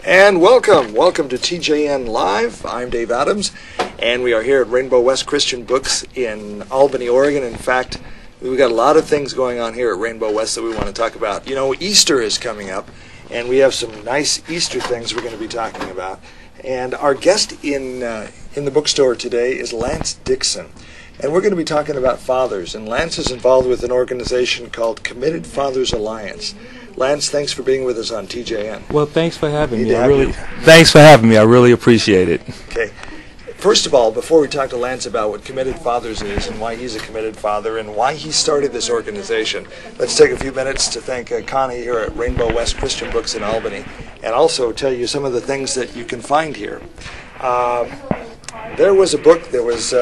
And welcome to TJN Live. I'm Dave Adams, and we are here at Rainbow West Christian Books in Albany, Oregon. In fact, we've got a lot of things going on here at Rainbow West that we want to talk about. You know, Easter is coming up, and we have some nice Easter things we're going to be talking about. And our guest in the bookstore today is Lance Dickson. And we're going to be talking about fathers. And Lance is involved with an organization called Committed Fathers Alliance. Lance, thanks for being with us on TJN. Well, thanks for having me. Thanks for having me. I really appreciate it. Okay. First of all, before we talk to Lance about what Committed Fathers is and why he's a committed father and why he started this organization, let's take a few minutes to thank Connie here at Rainbow West Christian Books in Albany, and also tell you some of the things that you can find here. There was a book that was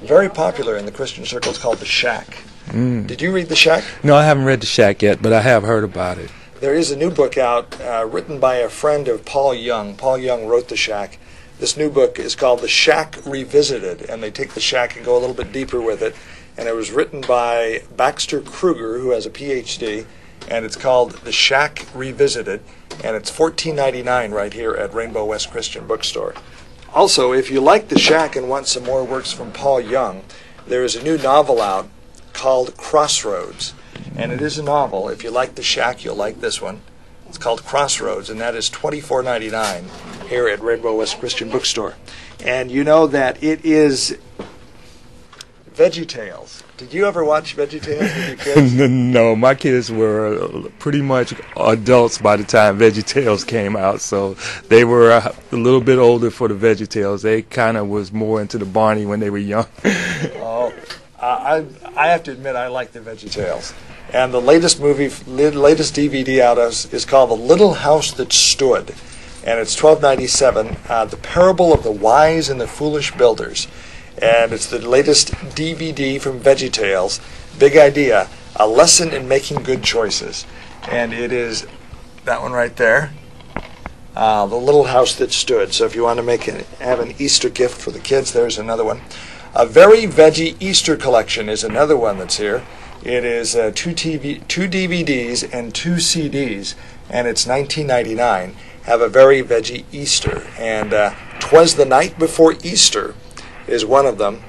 very popular in the Christian circles called The Shack. Did you read The Shack? No, I haven't read The Shack yet, but I have heard about it. There is a new book out written by a friend of Paul Young. Paul Young wrote The Shack. This new book is called The Shack Revisited, and they take The Shack and go a little bit deeper with it. And it was written by Baxter Kruger, who has a Ph.D., and it's called The Shack Revisited, and it's $14.99 right here at Rainbow West Christian Bookstore. Also, if you like The Shack and want some more works from Paul Young, there is a new novel out called Crossroads, and it is a novel. If you like The Shack, you'll like this one. It's called Crossroads, and that is $24.99 here at Rainbow West Christian Bookstore. And you know that it is VeggieTales. Did you ever watch VeggieTales with your kids? No, my kids were pretty much adults by the time VeggieTales came out, so they were a little bit older for the VeggieTales. They kind of was more into the Barney when they were young. Oh, I have to admit I like the VeggieTales. And the latest DVD out is called The Little House That Stood, and it's $12.97. The Parable of the Wise and the Foolish Builders. And it's the latest DVD from VeggieTales. Big idea, a lesson in making good choices. And it is that one right there, The Little House That Stood. So if you want to have an Easter gift for the kids, there's another one. A Very Veggie Easter Collection is another one that's here. It is two DVDs and 2 CDs, and it's $19.99. Have a Very Veggie Easter. And 'Twas the Night Before Easter is one of them,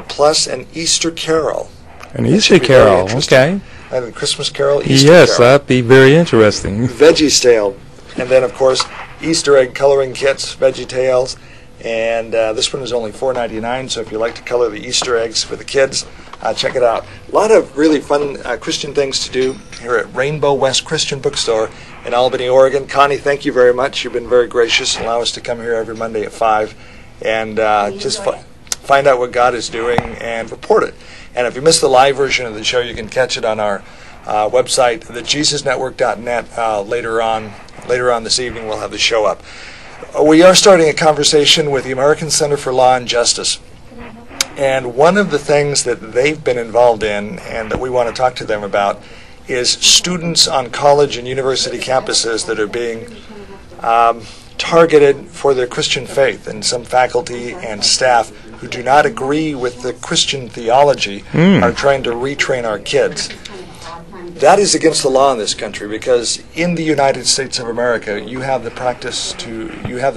plus an Easter Carol. An Easter Carol, okay. And a Christmas Carol, Easter Yes, Carol. that'd be very interesting. VeggieTales. And then, of course, Easter egg coloring kits, VeggieTales. And this one is only $4.99, so if you like to color the Easter eggs for the kids, check it out. A lot of really fun Christian things to do here at Rainbow West Christian Bookstore in Albany, Oregon. Connie, thank you very much. You've been very gracious. Allow us to come here every Monday at 5 and just find out what God is doing and report it. And if you missed the live version of the show, you can catch it on our website, thejesusnetwork.net. Later on this evening, we'll have the show up. We are starting a conversation with the American Center for Law and Justice. And one of the things that they've been involved in and that we want to talk to them about is students on college and university campuses that are being targeted for their Christian faith, and some faculty and staff who do not agree with the Christian theology are trying to retrain our kids. That is against the law in this country, because in the United States of America you have the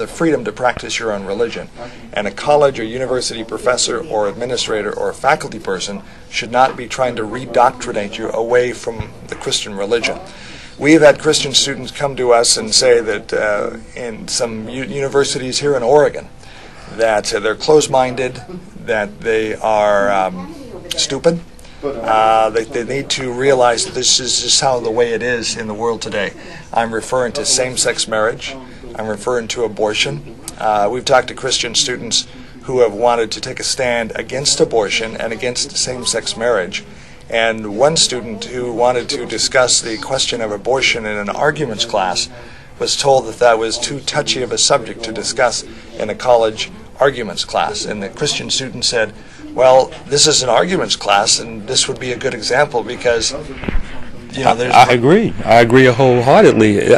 freedom to practice your own religion, and a college or university professor or administrator or faculty person should not be trying to redoctrinate you away from the Christian religion. We've had Christian students come to us and say that in some universities here in Oregon that they're closed-minded, that they are stupid. They need to realize that this is just how the way it is in the world today. I'm referring to same-sex marriage. I'm referring to abortion. We've talked to Christian students who have wanted to take a stand against abortion and against same-sex marriage. And one student who wanted to discuss the question of abortion in an arguments class was told that that was too touchy of a subject to discuss in a college arguments class. And the Christian student said, well, this is an arguments class, and this would be a good example because, you know, there's... I agree wholeheartedly.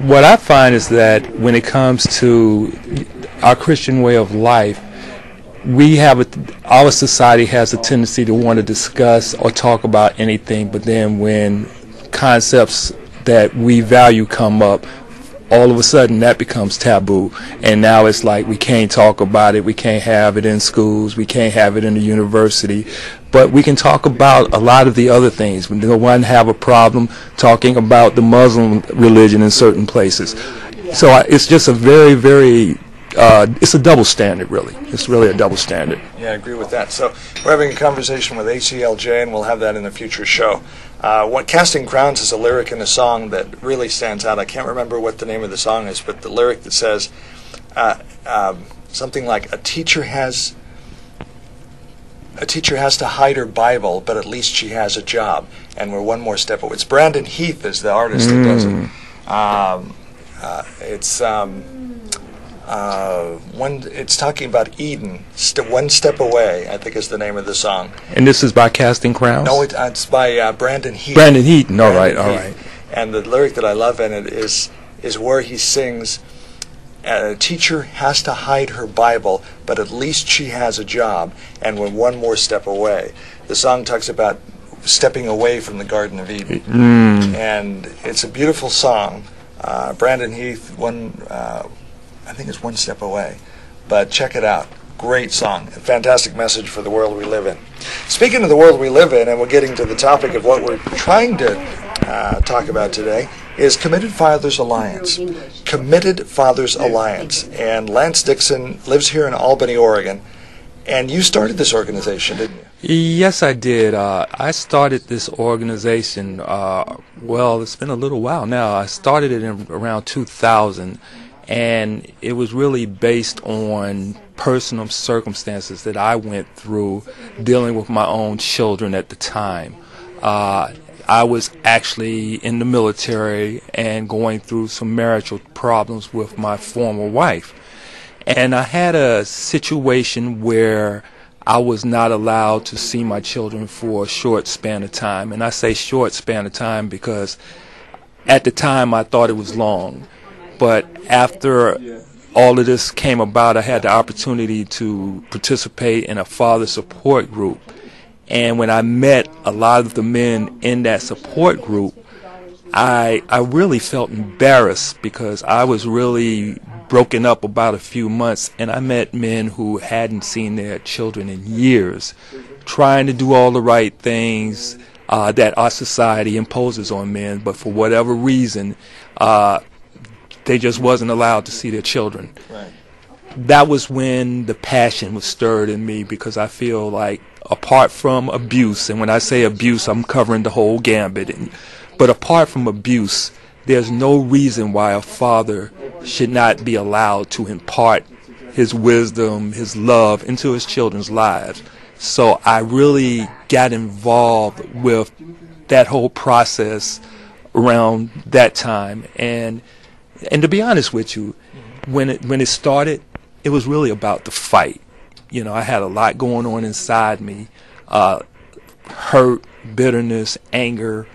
What I find is that when it comes to our Christian way of life, our society has a tendency to want to discuss or talk about anything, but then when concepts that we value come up, all of a sudden that becomes taboo, and now it's like we can't talk about it, we can't have it in schools, we can't have it in the university, but we can talk about a lot of the other things. No one have a problem talking about the Muslim religion in certain places. So it's just a very, very it's a double standard, really. It's really a double standard. Yeah, I agree with that. So we're having a conversation with ACLJ, and we'll have that in a future show. Casting Crowns is a lyric in a song that really stands out. I can't remember what the name of the song is, but the lyric that says something like, a teacher has to hide her Bible, but at least she has a job. And we're one more step away. It's Brandon Heath is the artist that does it. It's talking about Eden, one step away, I think is the name of the song. And this is by Casting Crowns? No, it's by Brandon Heath. Brandon Heath, all right. And the lyric that I love in it is where he sings, a teacher has to hide her Bible, but at least she has a job, and we're one more step away. The song talks about stepping away from the Garden of Eden. And it's a beautiful song. Brandon Heath, I think it's One Step Away. But check it out. Great song. A fantastic message for the world we live in. Speaking of the world we live in, and we're getting to the topic of what we're trying to talk about today, is Committed Fathers Alliance. Committed Fathers Alliance. And Lance Dickson lives here in Albany, Oregon. And you started this organization, didn't you? Yes, I did. I started this organization, well, it's been a little while now. I started it in around 2000. And it was really based on personal circumstances that I went through dealing with my own children at the time. I was actually in the military and going through some marital problems with my former wife. And I had a situation where I was not allowed to see my children for a short span of time. And I say short span of time because at the time I thought it was long. But after all of this came about, I had the opportunity to participate in a father support group. And when I met a lot of the men in that support group, I really felt embarrassed because I was really broken up about a few months, and I met men who hadn't seen their children in years, trying to do all the right things that our society imposes on men, but for whatever reason, they just wasn't allowed to see their children. Right. That was when the passion was stirred in me, because I feel like apart from abuse, and when I say abuse, I'm covering the whole gambit, but apart from abuse, there's no reason why a father should not be allowed to impart his wisdom, his love into his children's lives. So I really got involved with that whole process around that time. And to be honest with you, when it started, it was really about the fight. You know, I had a lot going on inside me, hurt, bitterness, anger.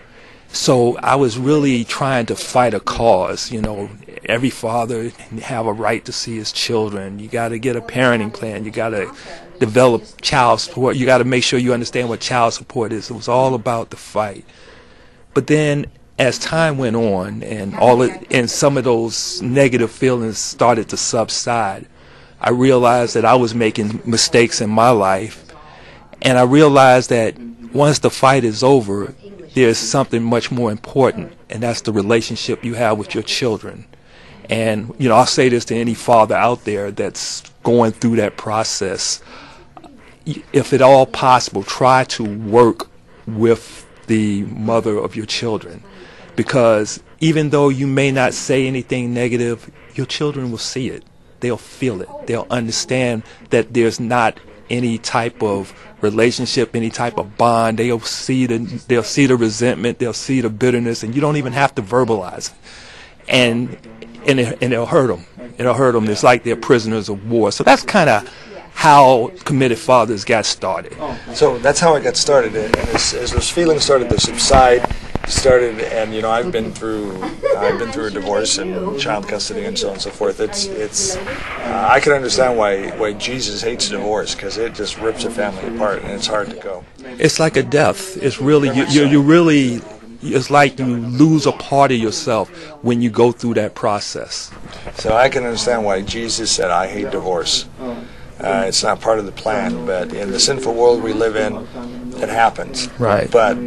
So I was really trying to fight a cause. You know, every father have a right to see his children. You got to get a parenting plan. You got to develop child support. You got to make sure you understand what child support is. It was all about the fight. But then as time went on and some of those negative feelings started to subside, I realized that I was making mistakes in my life, and I realized that once the fight is over, there's something much more important, and that's the relationship you have with your children. And, you know, I'll say this to any father out there that's going through that process. If at all possible, try to work with the mother of your children, because even though you may not say anything negative, your children will see it. They'll feel it. They'll understand that there's not any type of relationship, any type of bond. They'll see the resentment, they'll see the bitterness, and you don't even have to verbalize it. And it'll hurt them. It'll hurt them. It's like they're prisoners of war. So that's kind of how Committed Fathers got started. So that's how I got started. And as those feelings started to subside, and you know, I've been through a divorce and child custody and so on and so forth. I can understand why Jesus hates divorce, because it just rips a family apart and it's hard to go. It's like a death. It's really you it's like you lose a part of yourself when you go through that process. So I can understand why Jesus said, I hate divorce. It's not part of the plan, but in the sinful world we live in, it happens. Right. But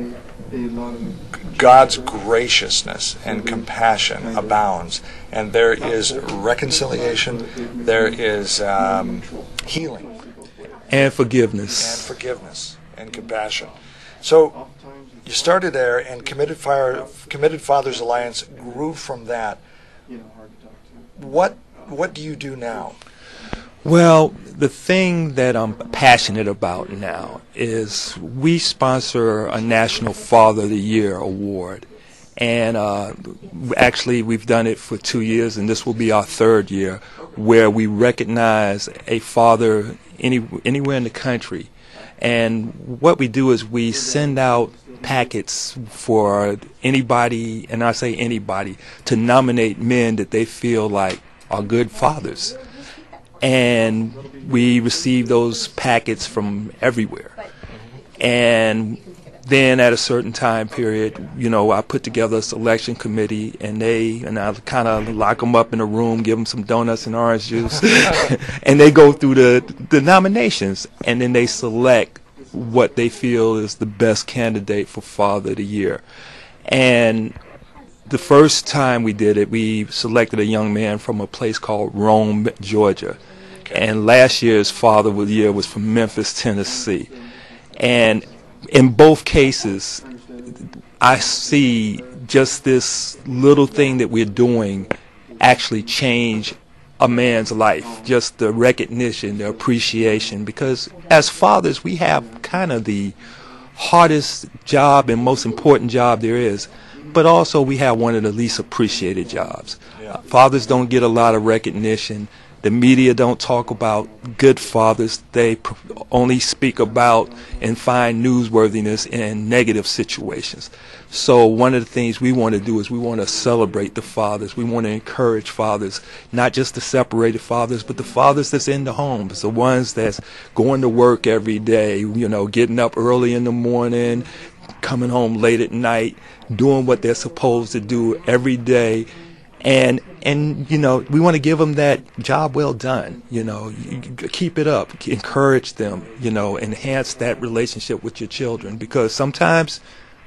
God's graciousness and compassion abounds, and there is reconciliation, there is healing. And forgiveness. And compassion. So you started there, and Committed Fathers Alliance grew from that. What do you do now? Well, the thing that I'm passionate about now is we sponsor a National Father of the Year award. And actually, we've done it for 2 years, and this will be our 3rd year, where we recognize a father anywhere in the country. And what we do is we send out packets for anybody, and I say anybody, to nominate men that they feel like are good fathers. And we receive those packets from everywhere. And then at a certain time period, I put together a selection committee, and I kind of lock them up in a room, give them some donuts and orange juice, and they go through the nominations, and then they select what they feel is the best candidate for Father of the Year. And the first time we did it, we selected a young man from a place called Rome, Georgia. And last year's Father of the Year was from Memphis, Tennessee. And in both cases, I see just this little thing that we're doing actually change a man's life. Just the recognition, the appreciation. Because as fathers, we have kind of the hardest job and most important job there is. But also we have one of the least appreciated jobs. Yeah. Fathers don't get a lot of recognition. The media don't talk about good fathers. They only speak about and find newsworthiness in negative situations. So one of the things we want to do is we want to celebrate the fathers. We want to encourage fathers, not just the separated fathers, but the fathers that's in the homes, the ones that's going to work every day, getting up early in the morning, coming home late at night, doing what they're supposed to do every day. And we want to give them that job well done. Keep it up, encourage them, enhance that relationship with your children, because sometimes,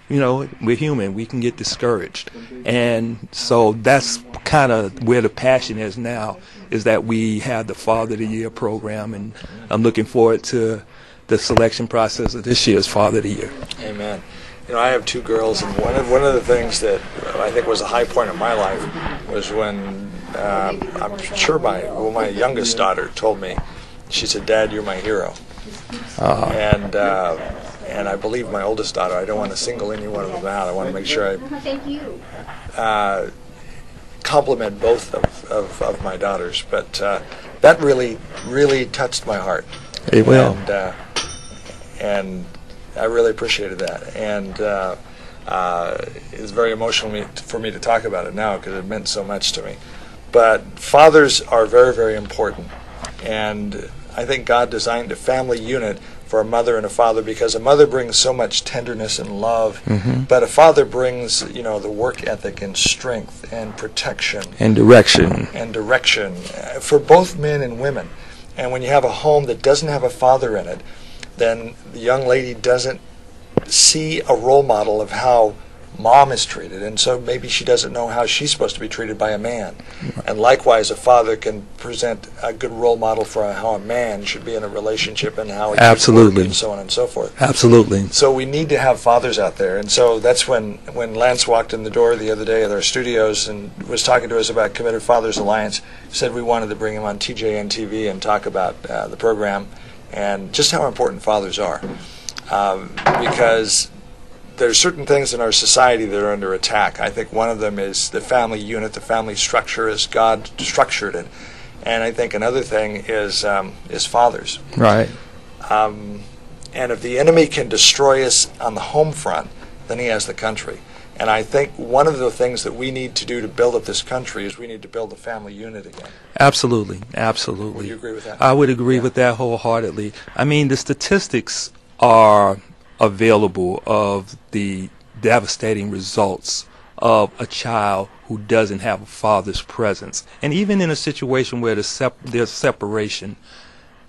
we're human, we can get discouraged. And so that's kind of where the passion is now, is that we have the Father of the Year program, and I'm looking forward to the selection process of this year's Father of the Year. Amen. I have 2 girls, and one of the things that I think was a high point of my life was when I'm sure my youngest daughter told me, she said, "Dad, you're my hero." And I believe my oldest daughter. I don't want to single any one of them out. I want to make sure I compliment both of my daughters. But that really touched my heart. It will. And I really appreciated that, and it's very emotional for me to talk about it now because it meant so much to me. But fathers are very, very important, and I think God designed a family unit for a mother and a father, because a mother brings so much tenderness and love, but a father brings, the work ethic and strength and protection and direction for both men and women. And when you have a home that doesn't have a father in it, then the young lady doesn't see a role model of how mom is treated, and so maybe she doesn't know how she's supposed to be treated by a man. And likewise, a father can present a good role model for how a man should be in a relationship and how he should work, and so on and so forth. Absolutely. So we need to have fathers out there, and so that's when Lance walked in the door the other day at our studios and was talking to us about Committed Fathers Alliance, said we wanted to bring him on TJN TV and talk about the program and just how important fathers are, because there's certain things in our society that are under attack. I think one of them is the family unit, the family structure as God structured it, and I think another thing is fathers. Right. And if the enemy can destroy us on the home front, then he has the country. And I think one of the things that we need to do to build up this country is we need to build the family unit again. Absolutely, absolutely. Would you agree with that? I would agree with that wholeheartedly. I mean, the statistics are available of the devastating results of a child who doesn't have a father's presence. And even in a situation where there's separation,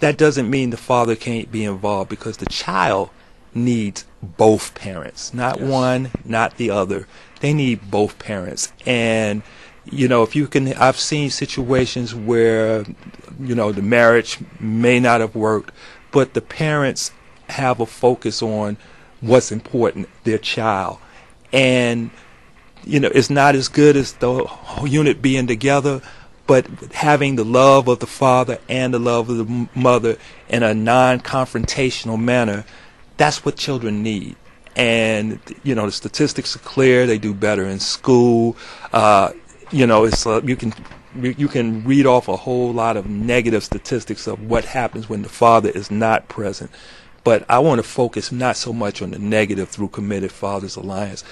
that doesn't mean the father can't be involved, because the child needs both parents, not one, not the other. They need both parents. And if you can, I've seen situations where, the marriage may not have worked, but the parents have a focus on what's important, their child. And, it's not as good as the whole unit being together, but having the love of the father and the love of the mother in a non-confrontational manner, that's what children need. And, the statistics are clear. They do better in school. It's you can read off a whole lot of negative statistics of what happens when the father is not present. But I want to focus not so much on the negative through Committed Fathers Alliance,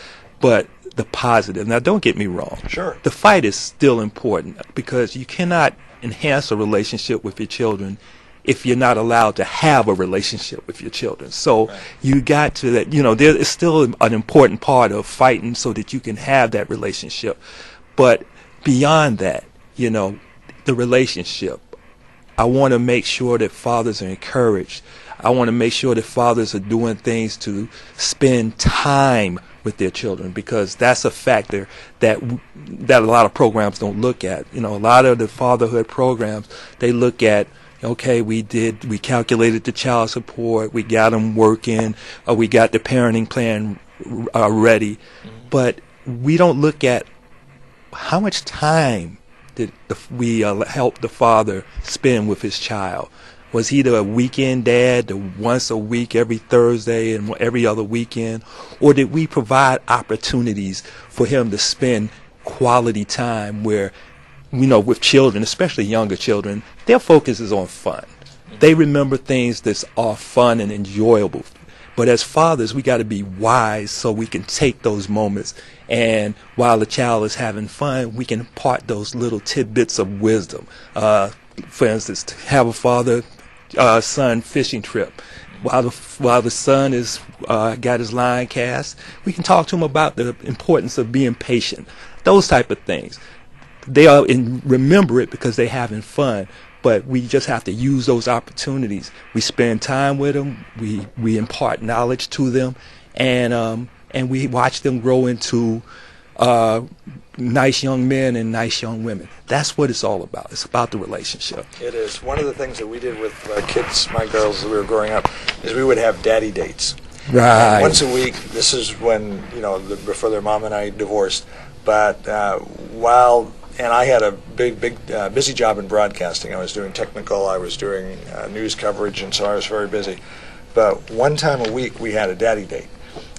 but the positive. Now, don't get me wrong. Sure. The fight is still important, because you cannot enhance a relationship with your children if you're not allowed to have a relationship with your children. So you got to that, there is still an important part of fighting so that you can have that relationship. But beyond that, the relationship, I want to make sure that fathers are encouraged. I want to make sure that fathers are doing things to spend time with their children, because that's a factor that a lot of programs don't look at. A lot of the fatherhood programs, they look at, okay, we calculated the child support, we got them working, we got the parenting plan ready, but we don't look at how much time did we help the father spend with his child. Was he the weekend dad, the once a week, every Thursday and every other weekend? Or did we provide opportunities for him to spend quality time where, with children, especially younger children, their focus is on fun. They remember things that are fun and enjoyable. But as fathers, we got to be wise so we can take those moments, and while the child is having fun, we can impart those little tidbits of wisdom. For instance, to have a father-son fishing trip. While the son is got his line cast, we can talk to him about the importance of being patient. Those type of things. They are remember it because they're having fun. But we just have to use those opportunities. We spend time with them. We impart knowledge to them, and we watch them grow into nice young men and nice young women. That's what it's all about. It's about the relationship. It is. One of the things that we did with kids, my girls, as we were growing up, is we would have daddy dates. Right. And once a week. This is when before their mom and I divorced. But and I had a big, busy job in broadcasting. I was doing technical, I was doing news coverage, and so I was very busy. But one time a week we had a daddy date.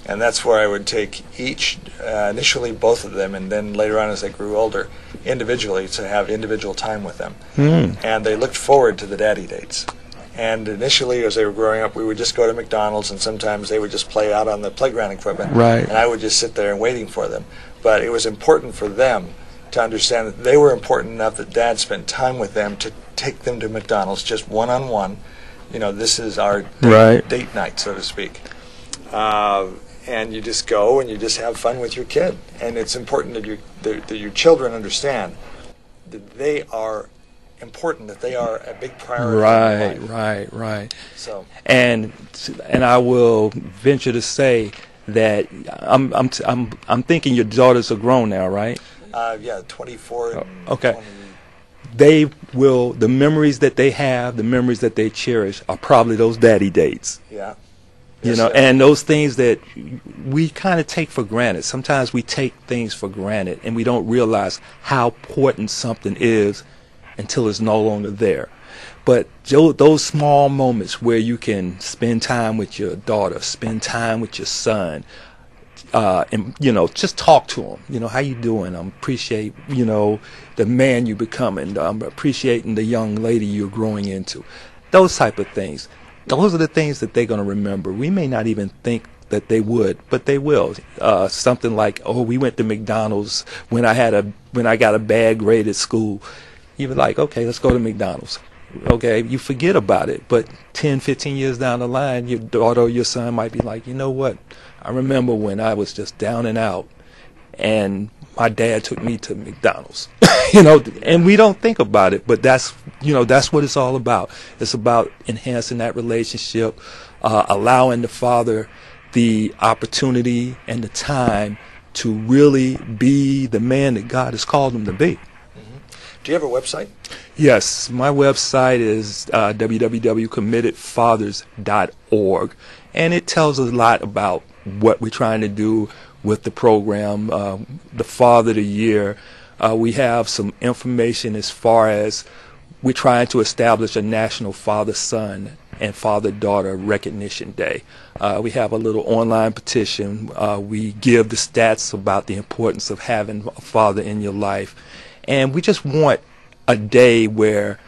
And that's where I would take each, initially both of them, and then later on as they grew older, individually to have individual time with them. And they looked forward to the daddy dates. And initially, as they were growing up, we would just go to McDonald's, and sometimes they would just play out on the playground equipment. Right. And I would just sit there and waiting for them. But it was important for them to understand that they were important enough that Dad spent time with them to take them to McDonald's just one-on-one. This is our date night, so to speak. And you just go and you just have fun with your kid. And it's important that your children understand that they are important, that they are a big priority in life. Right. So, and I will venture to say that I'm thinking your daughters are grown now, right? 24 and okay. 20. The memories that they have, the memories that they cherish are probably those daddy dates. Yeah. And those things that we kind of take for granted. Sometimes we take things for granted and we don't realize how important something is until it's no longer there. But those small moments where you can spend time with your daughter, spend time with your son, and just talk to them. How you doing? I appreciate the man you becoming. I'm appreciating the young lady you're growing into. Those type of things. Those are the things that they're going to remember. We may not even think that they would, but they will. Something like, we went to McDonald's when I got a bad grade at school. You were like, okay, let's go to McDonald's. Okay, you forget about it, but 10, 15 years down the line, your daughter or your son might be like, you know what? I remember when I was just down and out, and my dad took me to McDonald's. And we don't think about it, but that's what it's all about. It's about enhancing that relationship, allowing the father the opportunity and the time to really be the man that God has called him to be. Do you have a website? Yes, my website is www.committedfathers.org, and it tells a lot about what we're trying to do with the program, the Father of the Year. We have some information as far as we're trying to establish a National Father-Son and Father-Daughter Recognition Day. We have a little online petition. We give the stats about the importance of having a father in your life. And we just want a day where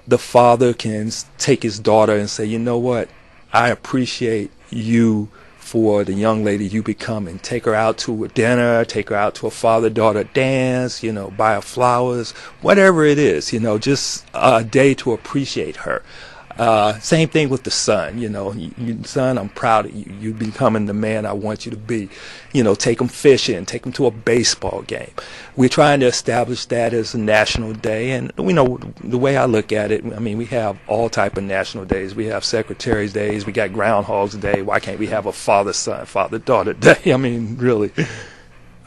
the father can take his daughter and say, you know what, I appreciate you for the young lady you becoming. Take her out to a dinner, take her out to a father-daughter dance, buy her flowers, whatever it is, just a day to appreciate her. Same thing with the son, son, I'm proud of you. You're becoming the man I want you to be. Take them fishing, take them to a baseball game. We're trying to establish that as a national day, and the way I look at it, we have all type of national days. We have Secretary's Days, we got Groundhog's Day. Why can't we have a father-son, father-daughter day? Really.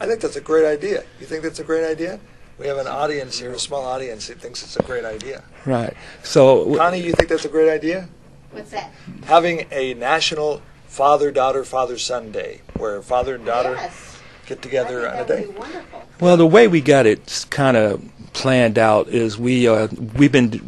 I think that's a great idea. You think that's a great idea? We have an audience here, a small audience, that thinks it's a great idea. Right. So, Connie, you think that's a great idea? What's that? Having a national father-daughter, father-son day, where father and daughter get together on a day. Be wonderful. Well, the way we got it kind of planned out is we've been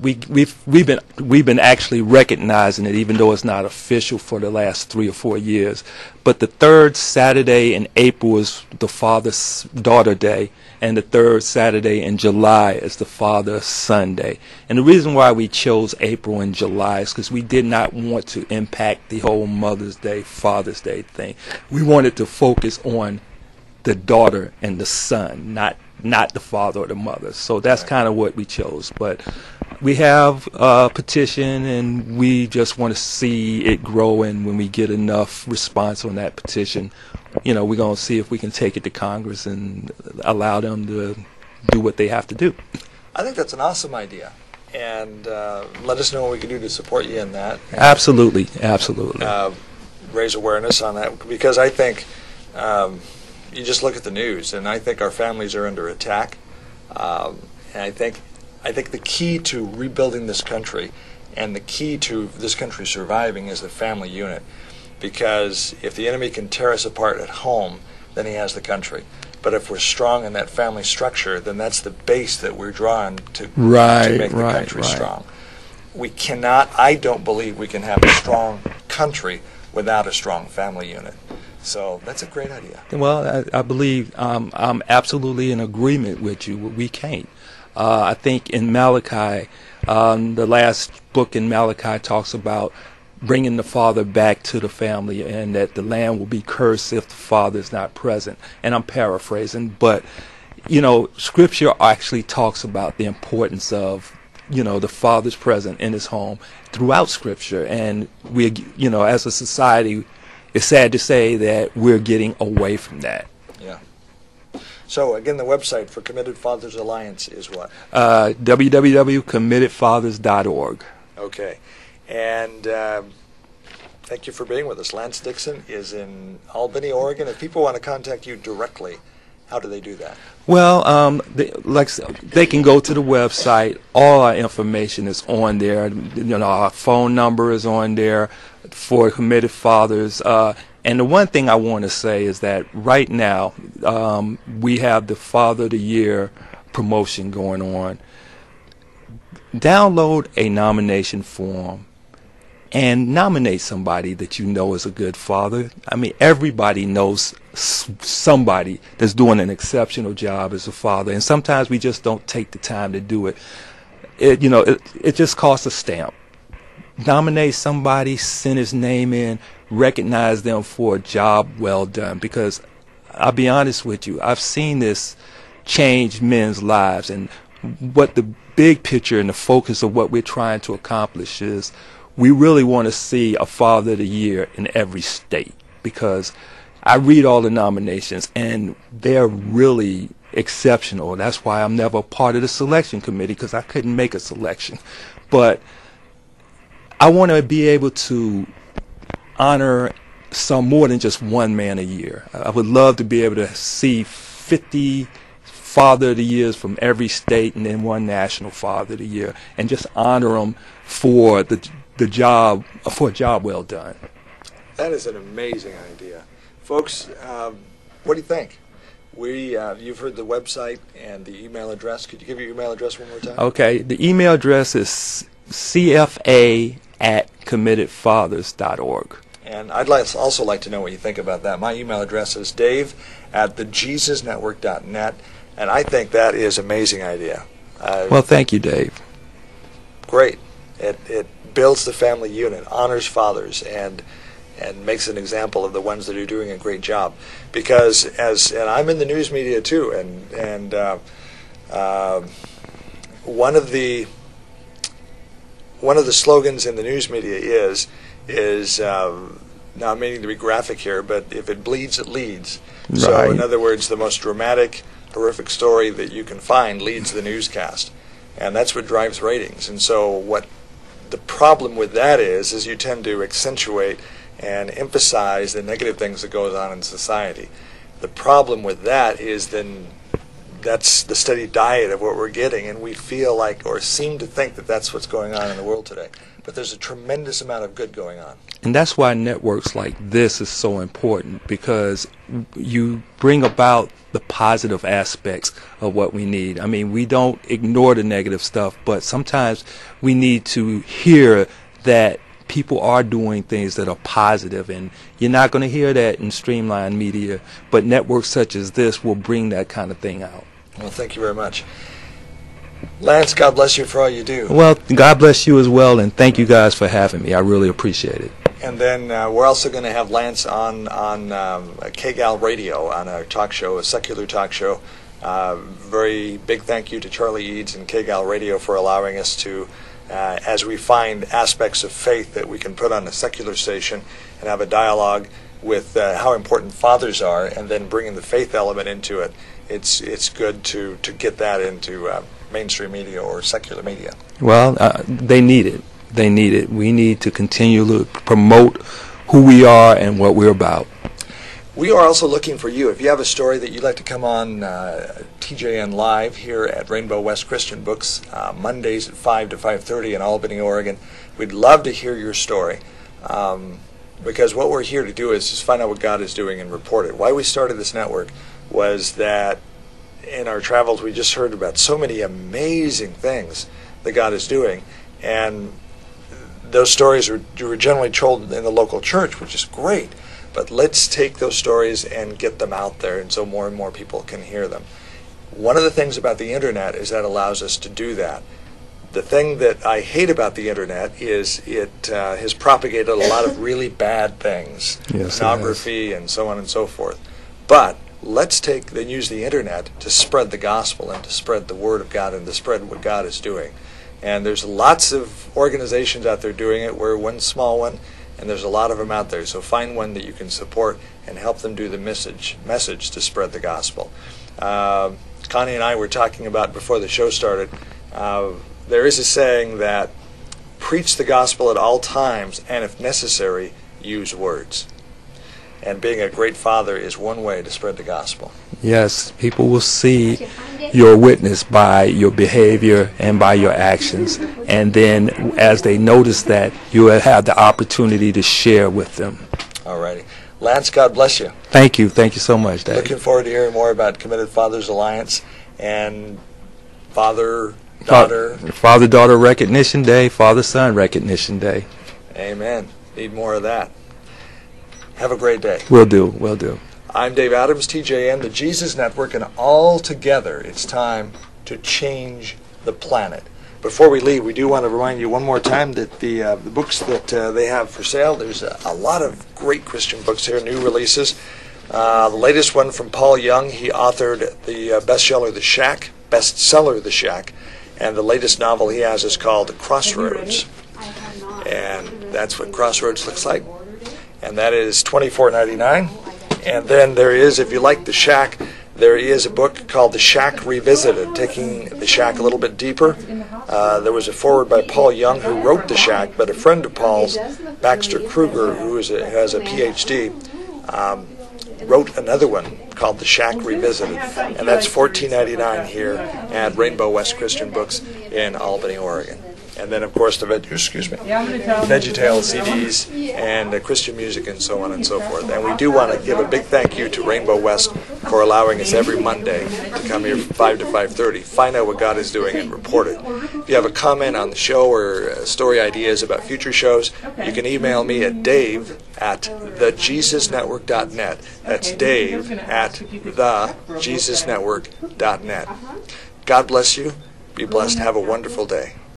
actually recognizing it, even though it's not official, for the last 3 or 4 years. But the third Saturday in April is the Father-Daughter Day, and the third Saturday in July is the Father-Son Day. And the reason why we chose April and July is because we did not want to impact the whole Mother's Day, Father's Day thing. We wanted to focus on the daughter and the son, not the father or the mother. So that's kind of what we chose. But we have a petition, and we just want to see it grow. And when we get enough response on that petition, we're going to see if we can take it to Congress and allow them to do what they have to do. I think that's an awesome idea. And let us know what we can do to support you in that. Absolutely. Raise awareness on that, because I think you just look at the news, and I think our families are under attack. And I think the key to rebuilding this country and the key to this country surviving is the family unit. Because if the enemy can tear us apart at home, then he has the country. But if we're strong in that family structure, then that's the base that we're drawing to make the country strong. We cannot, I don't believe we can have a strong country without a strong family unit. So that's a great idea. Well, I believe I'm absolutely in agreement with you. We can't. I think in Malachi, the last book in Malachi talks about bringing the father back to the family, and that the land will be cursed if the father is not present. And I'm paraphrasing, but Scripture actually talks about the importance of the father's presence in his home throughout Scripture. And we, as a society, it's sad to say that we're getting away from that. Yeah. So, again, the website for Committed Fathers Alliance is what? www.committedfathers.org. Okay. And thank you for being with us. Lance Dickson is in Albany, Oregon. If people want to contact you directly, how do they do that? Well, they can go to the website. All our information is on there. Our phone number is on there for Committed Fathers. And the one thing I want to say is that right now we have the Father of the Year promotion going on. Download a nomination form and nominate somebody that you know is a good father. Everybody knows somebody that's doing an exceptional job as a father, and sometimes we just don't take the time to do it. It just costs a stamp. Nominate somebody, send his name in, recognize them for a job well done, because I'll be honest with you, I've seen this change men's lives, and what the big picture and the focus of what we're trying to accomplish is we really want to see a Father of the Year in every state, because I read all the nominations, and they're really exceptional. That's why I'm never part of the selection committee, because I couldn't make a selection. But I want to be able to honor some more than just one man a year. I would love to be able to see 50 Father of the Years from every state, and then one National Father of the Year, and just honor them for the job, for a job well done. That is an amazing idea, folks. What do you think? You've heard the website and the email address. Could you give your email address one more time? Okay, the email address is cfa@committedfathers.org. And I'd also like to know what you think about that. My email address is dave@thejesusnetwork.net, and I think that is an amazing idea. Well, thank you, Dave. Great. It builds the family unit, honors fathers, and makes an example of the ones that are doing a great job. Because and I'm in the news media too, and one of the slogans in the news media is not meaning to be graphic here, but if it bleeds, it leads. Right. So in other words, the most dramatic, horrific story that you can find leads the newscast, and that's what drives ratings. And so what the problem with that is you tend to accentuate and emphasize the negative things that goes on in society. The problem with that is then that's the steady diet of what we're getting, and we feel like, or seem to think, that that's what's going on in the world today. But there's a tremendous amount of good going on. And that's why networks like this is so important, because you bring about the positive aspects of what we need. I mean, we don't ignore the negative stuff, but sometimes we need to hear that people are doing things that are positive, and you're not going to hear that in streamlined media, but networks such as this will bring that kind of thing out. Well, thank you very much. Lance, God bless you for all you do. Well, God bless you as well, and thank you guys for having me. I really appreciate it. And then we're also going to have Lance on KGAL Radio on our talk show, a secular talk show. Very big thank you to Charlie Eads and KGAL Radio for allowing us to, as we find aspects of faith that we can put on a secular station and have a dialogue with how important fathers are, and then bringing the faith element into it. It's good to get that into mainstream media or secular media. Well, they need it. They need it. We need to continue to promote who we are and what we're about. We are also looking for you. If you have a story that you'd like to come on TJN Live here at Rainbow West Christian Books, Mondays at 5 to 5:30 in Albany, Oregon, we'd love to hear your story. Because what we're here to do is just find out what God is doing and report it. Why we started this network was that in our travels we just heard about so many amazing things that God is doing, and those stories were generally told in the local church, which is great, but let's take those stories and get them out there, and so more and more people can hear them. One of the things about the internet is that allows us to do that. The thing that I hate about the internet is it has propagated a lot of really bad things, yes, pornography and so on and so forth. But let's then use the internet to spread the gospel and to spread the word of God and to spread what God is doing. And there's lots of organizations out there doing it. We're one small one, and there's a lot of them out there. So find one that you can support and help them do the message to spread the gospel. Connie and I were talking about before the show started. There is a saying that preach the gospel at all times, and if necessary, use words. And being a great father is one way to spread the gospel. Yes, people will see your witness by your behavior and by your actions. And then as they notice that, you will have the opportunity to share with them. All righty. Lance, God bless you. Thank you. Thank you so much, Dave. Looking forward to hearing more about Committed Fathers Alliance and Father-Daughter Recognition Day, Father-Son Recognition Day. Amen. Need more of that. Have a great day. Will do. Will do. I'm Dave Adams, TJN, the Jesus Network, and all together it's time to change the planet. Before we leave, we do want to remind you one more time that the books that they have for sale, there's a lot of great Christian books here, new releases. The latest one from Paul Young, he authored the bestseller The Shack, and the latest novel he has is called Crossroads. And that's what Crossroads looks like. And that is $24.99. And then there is, if you like The Shack, there is a book called The Shack Revisited, taking The Shack a little bit deeper. There was a foreword by Paul Young, who wrote The Shack, but a friend of Paul's, Baxter Kruger, who has a PhD, wrote another one called The Shack Revisited, and that's $14.99 here at Rainbow West Christian Books in Albany, Oregon. And then, of course, the VeggieTale CDs and Christian music and so on and so forth. And we do want to give a big thank you to Rainbow West for allowing us every Monday to come here from 5 to 5:30, find out what God is doing, and report it. If you have a comment on the show or story ideas about future shows, you can email me at dave@thejesusnetwork.net. That's dave@thejesusnetwork.net. God bless you. Be blessed. Have a wonderful day.